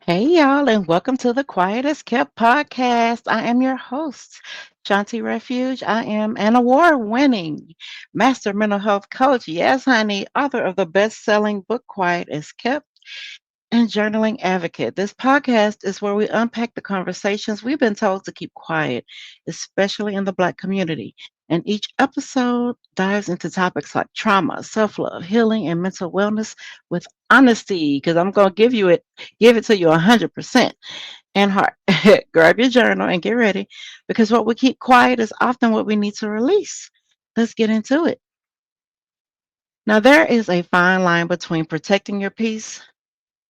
Hey, y'all, and welcome to the Quiet as Kept podcast. I am your host, Shawnti Refuge. I am an award winning master mental health coach. Yes, honey, author of the best selling book, Quiet as Kept, and journaling advocate. This podcast is where we unpack the conversations we've been told to keep quiet, especially in the Black community. And each episode dives into topics like trauma, self love, healing, and mental wellness with honesty, because I'm going to give it to you 100% and heart. Grab your journal and get ready, because what we keep quiet is often what we need to release. Let's get into it. Now, there is a fine line between protecting your peace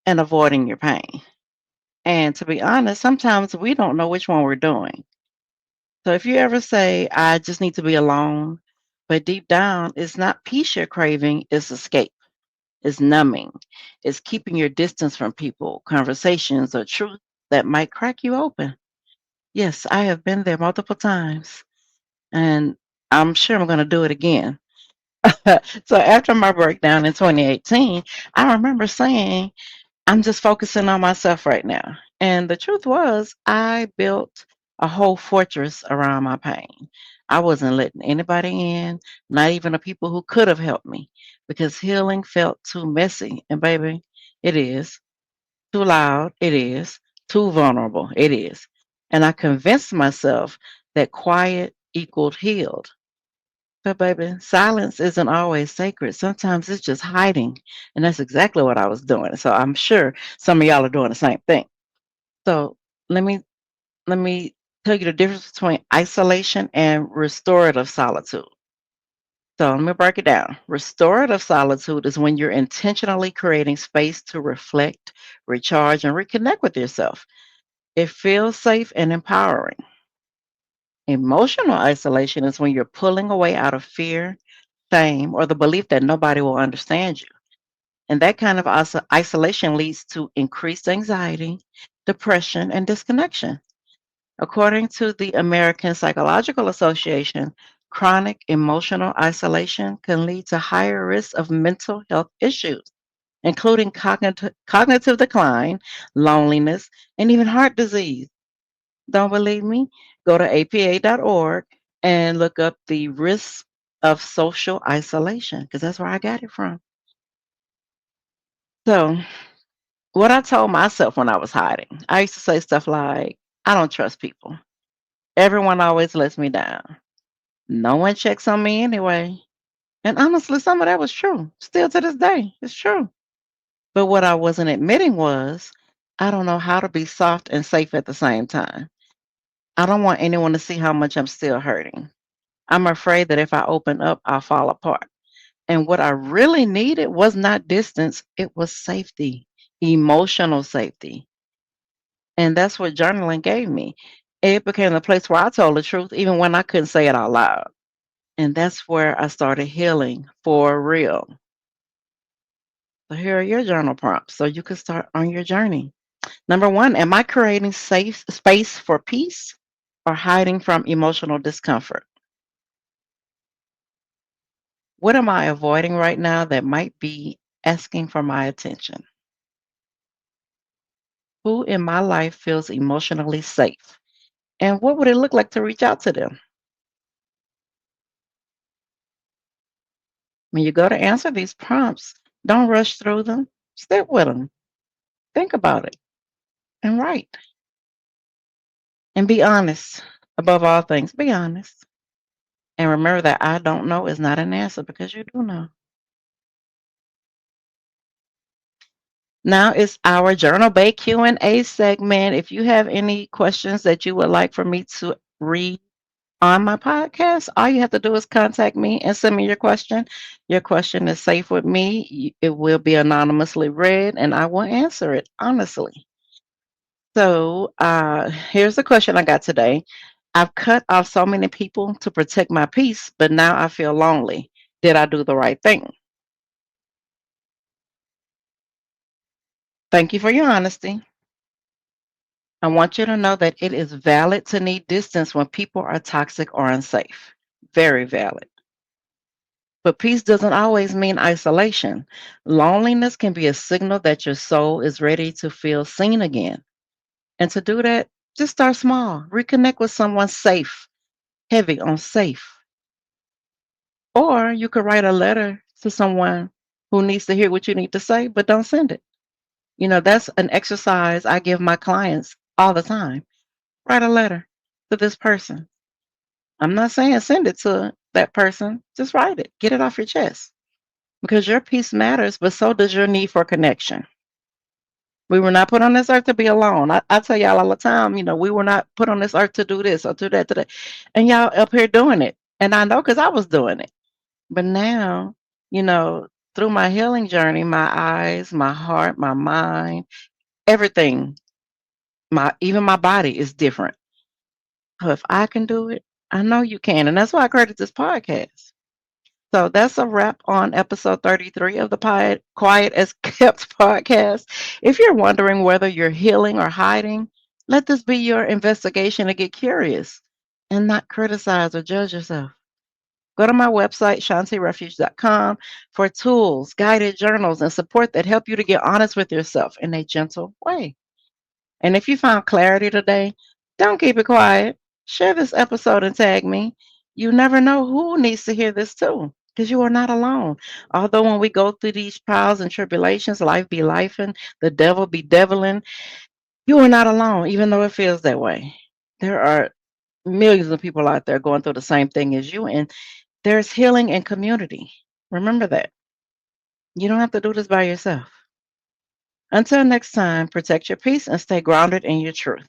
and avoiding your pain. And to be honest, sometimes we don't know which one we're doing. So if you ever say, I just need to be alone, but deep down, it's not peace you're craving, it's escape, it's numbing, it's keeping your distance from people, conversations, or truth that might crack you open. Yes, I have been there multiple times, and I'm sure I'm going to do it again. So after my breakdown in 2018, I remember saying, I'm just focusing on myself right now. And the truth was, I built a whole fortress around my pain. I wasn't letting anybody in, not even the people who could have helped me, because healing felt too messy. And baby, it is. Too loud, it is. Too vulnerable, it is. And I convinced myself that quiet equaled healed. But baby, silence isn't always sacred. Sometimes it's just hiding. And that's exactly what I was doing. So I'm sure some of y'all are doing the same thing. So let me let me tell you the difference between isolation and restorative solitude. So let me break it down. Restorative solitude is when you're intentionally creating space to reflect, recharge, and reconnect with yourself. It feels safe and empowering. Emotional isolation is when you're pulling away out of fear, shame, or the belief that nobody will understand you. And that kind of isolation leads to increased anxiety, depression, and disconnection. According to the American Psychological Association, chronic emotional isolation can lead to higher risks of mental health issues, including cognitive decline, loneliness, and even heart disease. Don't believe me? Go to APA.org and look up the risks of social isolation, because that's where I got it from. So, what I told myself when I was hiding, I used to say stuff like, I don't trust people. Everyone always lets me down. No one checks on me anyway. And honestly, some of that was true. Still to this day, it's true. But what I wasn't admitting was, I don't know how to be soft and safe at the same time. I don't want anyone to see how much I'm still hurting. I'm afraid that if I open up, I'll fall apart. And what I really needed was not distance, it was safety, emotional safety. And that's what journaling gave me. It became a place where I told the truth even when I couldn't say it out loud. And that's where I started healing for real. So here are your journal prompts so you can start on your journey. Number one, am I creating safe space for peace or hiding from emotional discomfort? What am I avoiding right now that might be asking for my attention? Who in my life feels emotionally safe? And what would it look like to reach out to them? When you go to answer these prompts, don't rush through them. Sit with them. Think about it and write. And be honest. Above all things, be honest. And remember that I don't know is not an answer because you do know. Now it's our Journal Bay Q&A segment. If you have any questions that you would like for me to read on my podcast, all you have to do is contact me and send me your question. Your question is safe with me. It will be anonymously read and I will answer it honestly. So here's the question I got today. I've cut off so many people to protect my peace, but now I feel lonely. Did I do the right thing? Thank you for your honesty. I want you to know that it is valid to need distance when people are toxic or unsafe. Very valid. But peace doesn't always mean isolation. Loneliness can be a signal that your soul is ready to feel seen again. And to do that, just start small. Reconnect with someone safe, heavy on safe. Or you could write a letter to someone who needs to hear what you need to say, but don't send it. That's an exercise I give my clients all the time. Write a letter to this person. I'm not saying send it to that person. Just write it. Get it off your chest. Because your peace matters, but so does your need for connection. We were not put on this earth to be alone. I tell y'all all the time, we were not put on this earth to do this or do that, to that. And y'all up here doing it. And I know because I was doing it. But now, you know, through my healing journey, my eyes, my heart, my mind, everything, even my body is different. So if I can do it, I know you can. And that's why I created this podcast. So that's a wrap on episode 33 of the Quiet as Kept podcast. If you're wondering whether you're healing or hiding, let this be your investigation to get curious and not criticize or judge yourself. Go to my website, ShawntiRefuge.com, for tools, guided journals, and support that help you to get honest with yourself in a gentle way. And if you found clarity today, don't keep it quiet. Share this episode and tag me. You never know who needs to hear this too, because you are not alone. Although when we go through these trials and tribulations, life be lifing, the devil be deviling, you are not alone, even though it feels that way. There are millions of people out there going through the same thing as you, and there's healing in community. Remember that. You don't have to do this by yourself. Until next time, protect your peace and stay grounded in your truth.